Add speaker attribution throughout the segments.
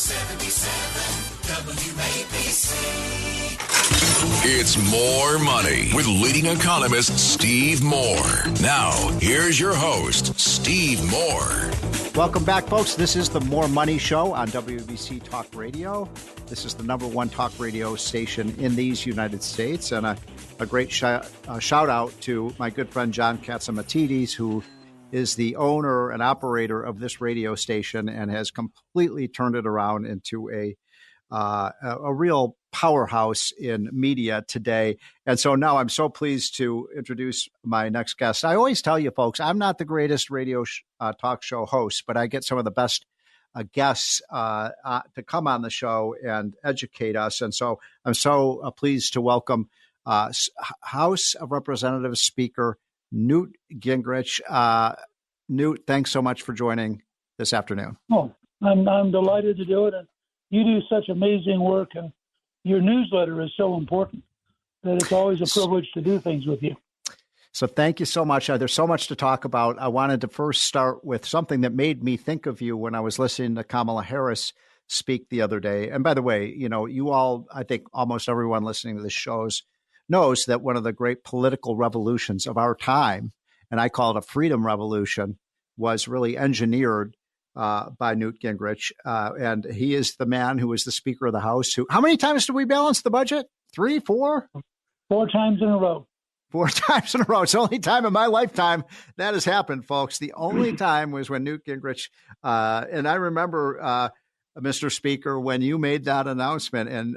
Speaker 1: 77 WABC.
Speaker 2: It's More Money with leading economist Steve Moore. Now, here's your host, Steve Moore.
Speaker 3: Welcome back, folks. This is the More Money Show on WABC Talk Radio. This is the number one talk radio station in these United States. And a great shout out to my good friend John Katzimatidis, who is the owner and operator of this radio station and has completely turned it around into a real powerhouse in media today. And so now I'm so pleased to introduce my next guest. I always tell you, folks, I'm not the greatest radio talk show host, but I get some of the best guests to come on the show and educate us. And so I'm so pleased to welcome House of Representatives Speaker Newt Gingrich. Newt, thanks so much for joining this afternoon.
Speaker 4: Oh, I'm delighted to do it. And you do such amazing work, and your newsletter is so important that it's always a privilege to do things with you.
Speaker 3: So thank you so much. There's so much to talk about. I wanted to first start with something that made me think of you when I was listening to Kamala Harris speak the other day. And by the way, you know, you all, I think almost everyone listening to this shows knows that one of the great political revolutions of our time, and I call it a freedom revolution, was really engineered by Newt Gingrich. And he is the man who was the Speaker of the House. How many times did we balance the budget? 3, 4?
Speaker 4: 4 times in a row.
Speaker 3: 4 times in a row. It's the only time in my lifetime that has happened, folks. The only time was when Newt Gingrich, and I remember, Mr. Speaker, when you made that announcement in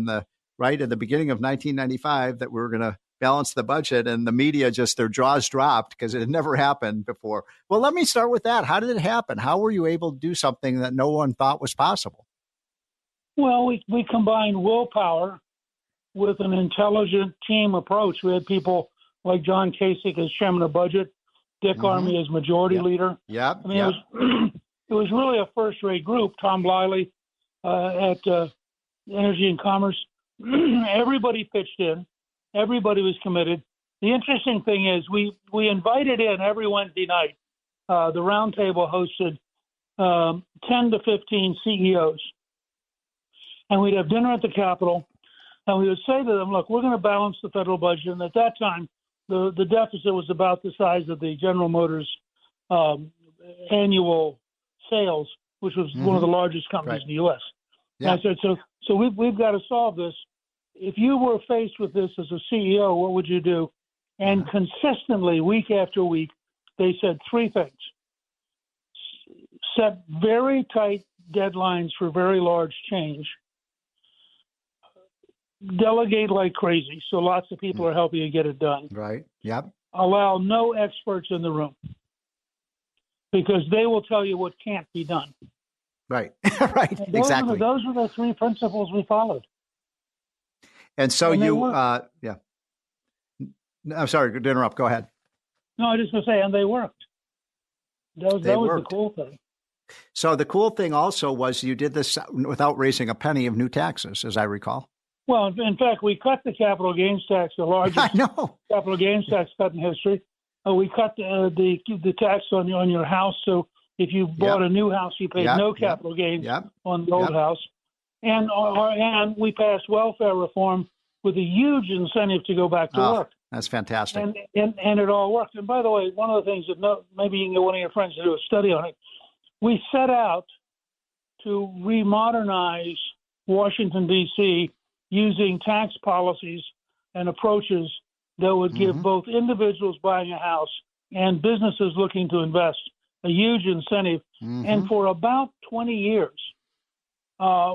Speaker 3: the beginning of 1995 that we were going to balance the budget, and the media just their jaws dropped because it had never happened before. Well, let me start with that. How did it happen? How were you able to do something that no one thought was possible?
Speaker 4: Well, we combined willpower with an intelligent team approach. We had people like John Kasich as chairman of budget, Dick Armey as majority leader.
Speaker 3: Yeah.
Speaker 4: I mean, it was really a first-rate group. Tom Bliley at Energy and Commerce. Everybody pitched in. Everybody was committed. The interesting thing is we invited in every Wednesday night. The roundtable hosted 10 to 15 CEOs. And we'd have dinner at the Capitol. And we would say to them, look, we're going to balance the federal budget. And at that time, the deficit was about the size of the General Motors annual sales, which was one of the largest companies in the U.S. Yeah. And I said, so we've got to solve this. If you were faced with this as a CEO, what would you do? And consistently, week after week, they said 3 things. Set very tight deadlines for very large change. Delegate like crazy, so lots of people are helping you get it done.
Speaker 3: Right, yep.
Speaker 4: Allow no experts in the room because they will tell you what can't be done.
Speaker 3: Right, right, exactly.
Speaker 4: Those were the 3 principles we followed.
Speaker 3: And so yeah. I'm sorry to interrupt. Go ahead.
Speaker 4: No, I just going to say, and they worked. That was the cool thing.
Speaker 3: So the cool thing also was you did this without raising a penny of new taxes, as I recall.
Speaker 4: Well, in fact, we cut the capital gains tax, the largest capital gains tax cut in history. We cut the tax on your house. So if you bought a new house, you paid no capital gains on the old house. And we passed welfare reform with a huge incentive to go back to work.
Speaker 3: That's fantastic.
Speaker 4: And it all worked. And by the way, one of the things that maybe you can get one of your friends to do a study on it. We set out to remodernize Washington, D.C., using tax policies and approaches that would give both individuals buying a house and businesses looking to invest a huge incentive. And for about 20 years,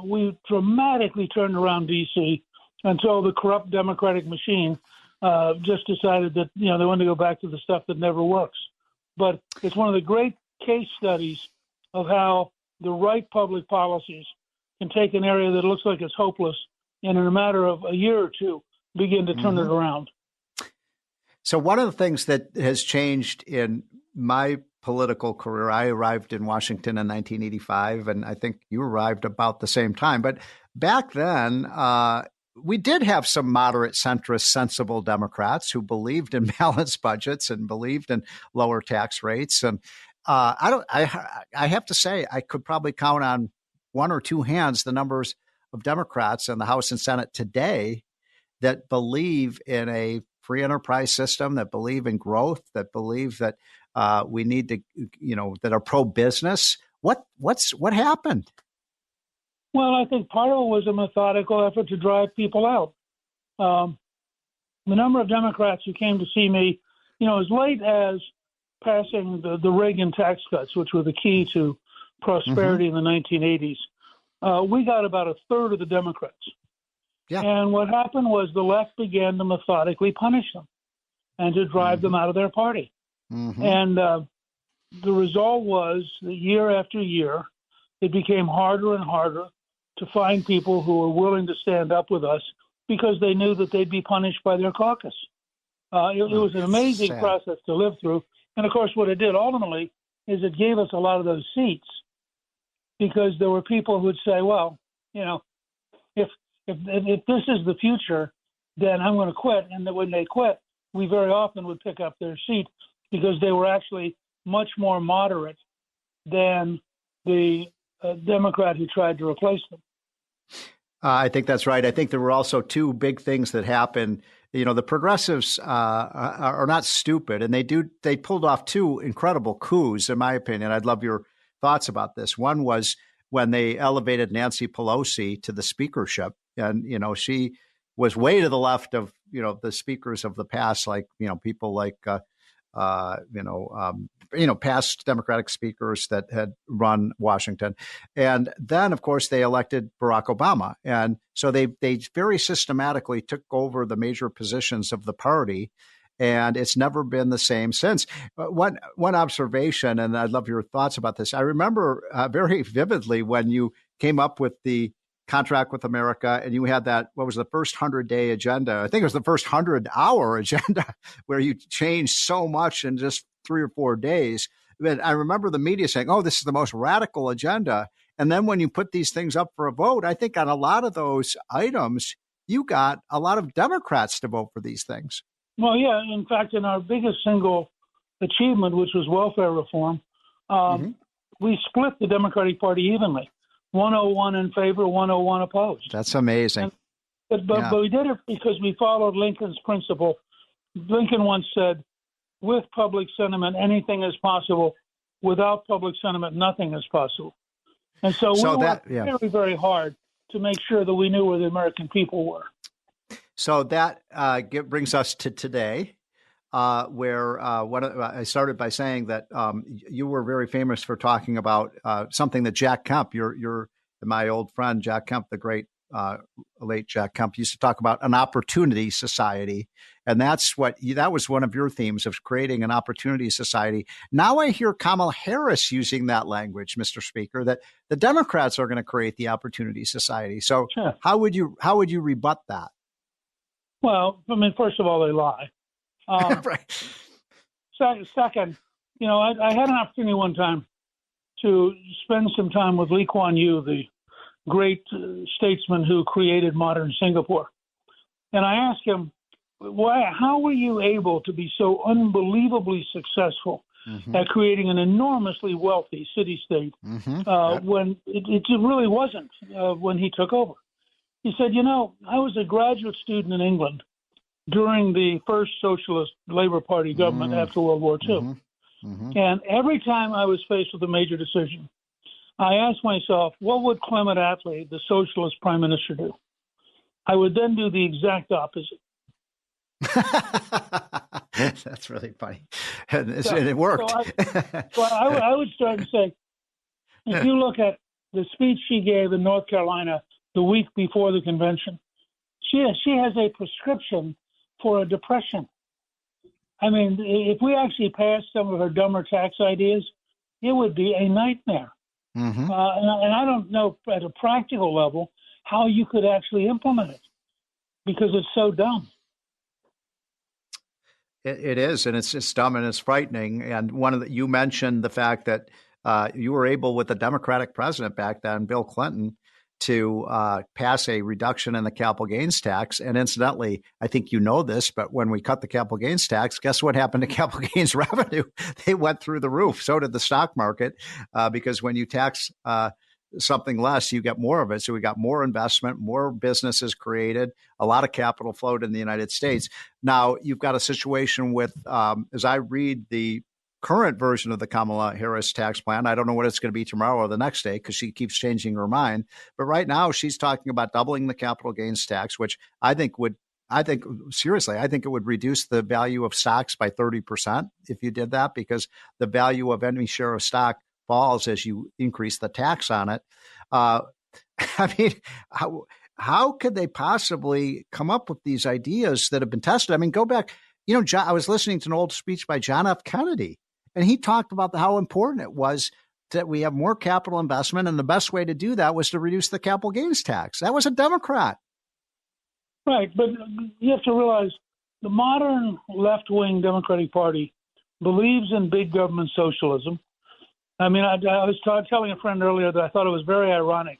Speaker 4: we dramatically turned around D.C. until the corrupt Democratic machine just decided that, they wanted to go back to the stuff that never works. But it's one of the great case studies of how the right public policies can take an area that looks like it's hopeless and in a matter of a year or two begin to turn it around.
Speaker 3: So one of the things that has changed in my political career, I arrived in Washington in 1985, and I think you arrived about the same time. But back then, we did have some moderate, centrist, sensible Democrats who believed in balanced budgets and believed in lower tax rates. And I have to say, I could probably count on one or two hands the numbers of Democrats in the House and Senate today that believe in a free enterprise system, that believe in growth, that believe that we need to, that are pro-business. What happened?
Speaker 4: Well, I think part of it was a methodical effort to drive people out. The number of Democrats who came to see me, as late as passing the Reagan tax cuts, which were the key to prosperity in the 1980s, we got about a third of the Democrats. Yeah. And what happened was the left began to methodically punish them and to drive them out of their party. And the result was that year after year, it became harder and harder to find people who were willing to stand up with us because they knew that they'd be punished by their caucus. It was an amazing process to live through. And, of course, what it did ultimately is it gave us a lot of those seats because there were people who would say, well, if this is the future, then I'm going to quit. And then when they quit, we very often would pick up their seat because they were actually much more moderate than the Democrat who tried to replace them.
Speaker 3: I think that's right. I think there were also two big things that happened. The progressives are not stupid, and they pulled off two incredible coups, in my opinion. I'd love your thoughts about this. One was when they elevated Nancy Pelosi to the speakership, and she was way to the left of the speakers of the past, like people like past Democratic speakers that had run Washington. And then, of course, they elected Barack Obama. And so they very systematically took over the major positions of the party. And it's never been the same since. One observation, and I'd love your thoughts about this. I remember very vividly when you came up with the contract with America, and you had that, what was the first 100-day agenda? I think it was the first 100-hour agenda where you changed so much in just 3 or 4 days. But I remember the media saying, oh, this is the most radical agenda. And then when you put these things up for a vote, I think on a lot of those items, you got a lot of Democrats to vote for these things.
Speaker 4: Well, yeah. In fact, in our biggest single achievement, which was welfare reform, we split the Democratic Party evenly. 101 in favor, 101 opposed.
Speaker 3: That's amazing.
Speaker 4: But we did it because we followed Lincoln's principle. Lincoln once said, with public sentiment, anything is possible. Without public sentiment, nothing is possible. And so we worked very, very hard to make sure that we knew where the American people were. So
Speaker 3: that brings us to today, where I started by saying that you were very famous for talking about something that Jack Kemp, my old friend Jack Kemp, the great late Jack Kemp, used to talk about an opportunity society. And that was one of your themes of creating an opportunity society. Now I hear Kamala Harris using that language, Mr. Speaker, that the Democrats are going to create the opportunity society. So sure. How would you rebut that?
Speaker 4: Well, I mean, first of all, they lie.
Speaker 3: Right.
Speaker 4: Second, I had an opportunity one time to spend some time with Lee Kuan Yew, the great statesman who created modern Singapore. And I asked him, how were you able to be so unbelievably successful at creating an enormously wealthy city-state when it really wasn't when he took over? He said, I was a graduate student in England during the first socialist Labour Party government after World War II. And every time I was faced with a major decision, I asked myself, what would Clement Attlee, the socialist prime minister, do? I would then do the exact opposite.
Speaker 3: That's really funny. And it worked.
Speaker 4: So I would start and say, if you look at the speech she gave in North Carolina the week before the convention, she has a prescription for a depression. I mean, if we actually passed some of her dumber tax ideas, it would be a nightmare. And I don't know at a practical level how you could actually implement it because it's so dumb.
Speaker 3: It is, and it's just dumb and it's frightening. And you mentioned the fact that you were able, with the Democratic president back then, Bill Clinton, to pass a reduction in the capital gains tax. And incidentally, I think you know this, but when we cut the capital gains tax, guess what happened to capital gains revenue? They went through the roof. So did the stock market, because when you tax something less, you get more of it. So we got more investment, more businesses created, a lot of capital flowed in the United States. Now you've got a situation with, as I read the current version of the Kamala Harris tax plan, I don't know what it's going to be tomorrow or the next day because she keeps changing her mind. But right now she's talking about doubling the capital gains tax, which I think it would reduce the value of stocks by 30% if you did that, because the value of any share of stock falls as you increase the tax on it. I mean, how could they possibly come up with these ideas that have been tested? I mean, go back, I was listening to an old speech by John F. Kennedy, and he talked about how important it was that we have more capital investment. And the best way to do that was to reduce the capital gains tax. That was a Democrat.
Speaker 4: Right. But you have to realize the modern left-wing Democratic Party believes in big government socialism. I mean, I was telling a friend earlier that I thought it was very ironic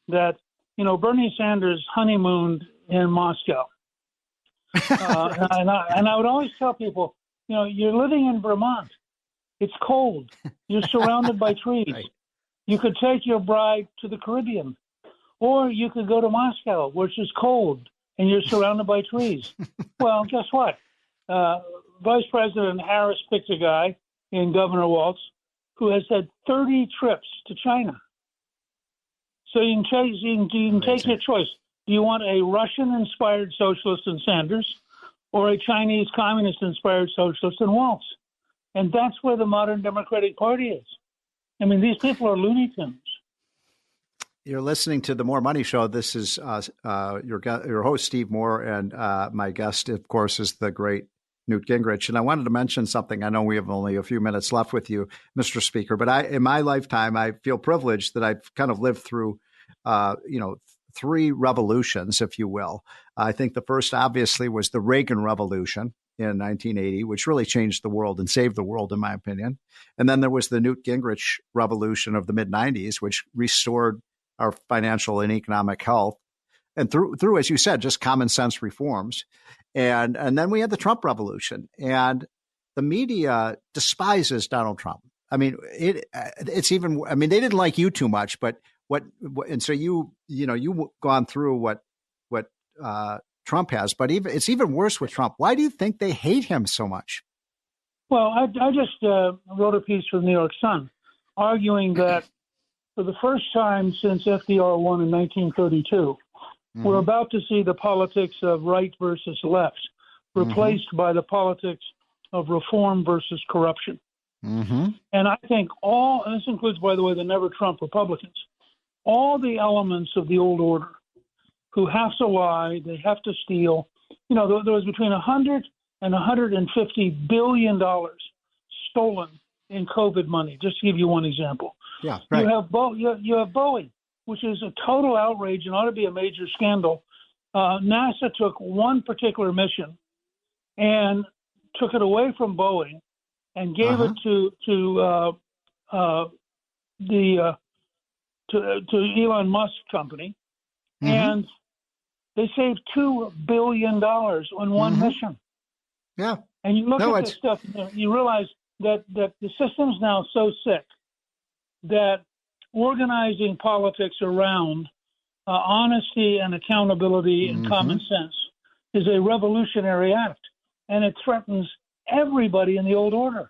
Speaker 4: that, Bernie Sanders honeymooned in Moscow. And I would always tell people, you're living in Vermont. It's cold. You're surrounded by trees. Right. You could take your bride to the Caribbean, or you could go to Moscow, which is cold, and you're surrounded by trees. Well, guess what? Vice President Harris picked a guy in Governor Walz who has had 30 trips to China. So you can take your choice. Do you want a Russian-inspired socialist in Sanders or a Chinese communist-inspired socialist in Walz? And that's where the modern Democratic Party is. I mean, these people are Looney Tunes.
Speaker 3: You're listening to the More Money Show. This is your host, Steve Moore, and my guest, of course, is the great Newt Gingrich. And I wanted to mention something. I know we have only a few minutes left with you, Mr. Speaker, but in my lifetime, I feel privileged that I've kind of lived through, three revolutions, if you will. I think the first, obviously, was the Reagan Revolution in 1980, which really changed the world and saved the world, in my opinion. And then there was the Newt Gingrich Revolution of the mid-'90s, which restored our financial and economic health. And through, as you said, just common sense reforms. And then we had the Trump revolution, and the media despises Donald Trump. I mean, it's even, I mean, they didn't like you too much, but and so you've gone through what Trump has, but it's even worse with Trump. Why do you think they hate him so much?
Speaker 4: Well, I just wrote a piece for the New York Sun arguing that for the first time since FDR won in 1932, we're about to see the politics of right versus left replaced by the politics of reform versus corruption. And I think and this includes, by the way, the never Trump Republicans, all the elements of the old order who have to lie, they have to steal. There was between $100 and $150 billion stolen in COVID money, just to give you one example.
Speaker 3: Yeah, right.
Speaker 4: You have Boeing, which is a total outrage and ought to be a major scandal. NASA took one particular mission and took it away from Boeing and gave it to Elon Musk company, and they saved $2 billion on one mission.
Speaker 3: Yeah,
Speaker 4: and you look at this stuff, you realize that the system's now so sick that organizing politics around honesty and accountability and common sense is a revolutionary act, and it threatens everybody in the old order.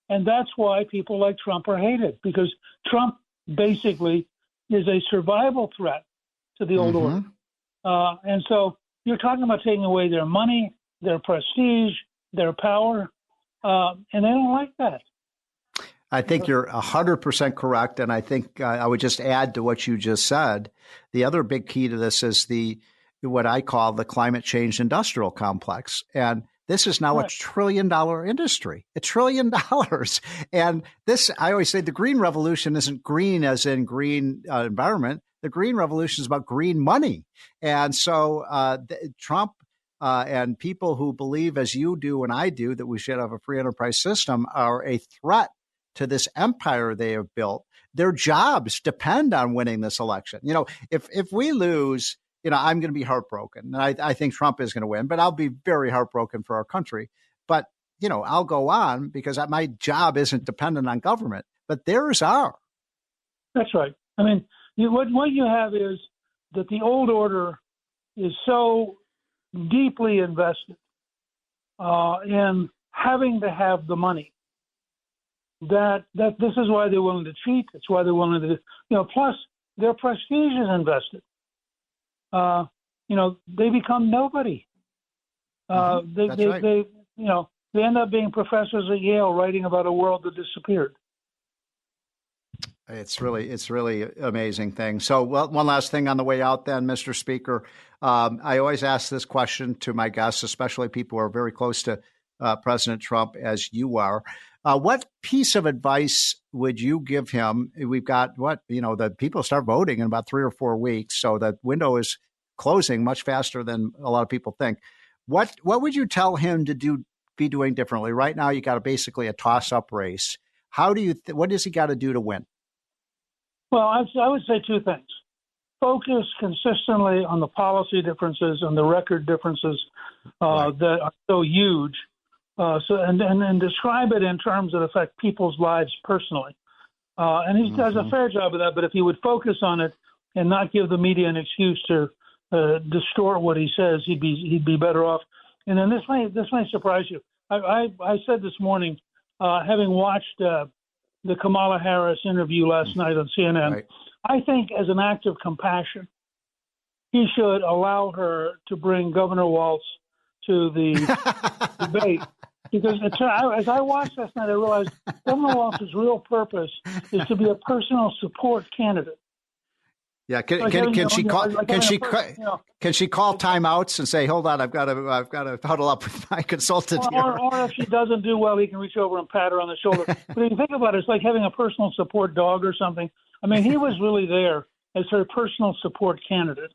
Speaker 4: And that's why people like Trump are hated, because Trump basically is a survival threat to the old order. And so you're talking about taking away their money, their prestige, their power, and they don't like that.
Speaker 3: I think you're 100% correct. And I think I would just add to what you just said. The other big key to this is what I call the climate change industrial complex. And this is now a $1 trillion industry, $1 trillion. And this, I always say the green revolution isn't green as in green environment. The green revolution is about green money. And so Trump and people who believe, as you do and I do, that we should have a free enterprise system are a threat to this empire they have built. Their jobs depend on winning this election. If we lose, I'm going to be heartbroken. And I think Trump is going to win, but I'll be very heartbroken for our country. But, I'll go on because my job isn't dependent on government, but theirs are.
Speaker 4: That's right. I mean, what you have is that the old order is so deeply invested in having to have the money that this is why they're willing to cheat. It's why they're willing to, plus their prestige is invested. They become nobody. They end up being professors at Yale writing about a world that disappeared.
Speaker 3: It's really amazing thing. So, one last thing on the way out then, Mr. Speaker. I always ask this question to my guests, especially people who are very close to President Trump, as you are. What piece of advice would you give him? We've got the people start voting in about 3 or 4 weeks. So the window is closing much faster than a lot of people think. What would you tell him to be doing differently? Right now, you got basically a toss-up race. What does he got to do to win?
Speaker 4: Well, I would say 2 things. Focus consistently on the policy differences and the record differences that are so huge. And describe it in terms that affect people's lives personally. And he does a fair job of that, but if he would focus on it and not give the media an excuse to distort what he says, he'd be better off. And then this may surprise you. I said this morning, having watched the Kamala Harris interview last night on CNN, right. I think as an act of compassion, he should allow her to bring Governor Walz to the debate. Because as I watched last night, I realized Governor Walz's real purpose is to be a personal support candidate.
Speaker 3: Yeah, can she call timeouts and say, "Hold on, I've got to huddle up with my consultant here."
Speaker 4: Or if she doesn't do well, he can reach over and pat her on the shoulder. But if you think about it, it's like having a personal support dog or something. I mean, he was really there as her personal support candidate,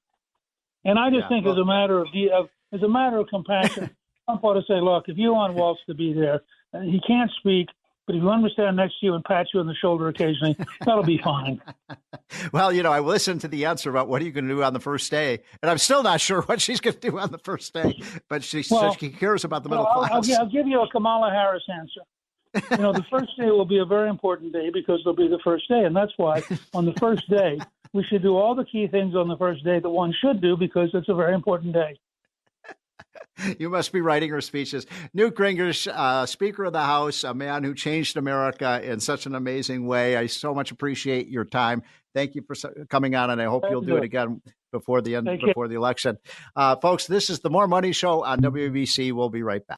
Speaker 4: and I just think as a matter of compassion, Trump ought to say, "Look, if you want Walz to be there, he can't speak. But if you want him to stand next to you and pat you on the shoulder occasionally, that'll be fine."
Speaker 3: Well, I listened to the answer about what are you going to do on the first day, and I'm still not sure what she's going to do on the first day. But she cares about the middle class.
Speaker 4: I'll give you a Kamala Harris answer. The first day will be a very important day because it'll be the first day, and that's why on the first day we should do all the key things on the first day that one should do because it's a very important day.
Speaker 3: You must be writing her speeches. Newt Gingrich, Speaker of the House, a man who changed America in such an amazing way. I so much appreciate your time. Thank you for coming on, and I hope you'll do it again before the election. Folks, this is the More Money Show on WABC. We'll be right back.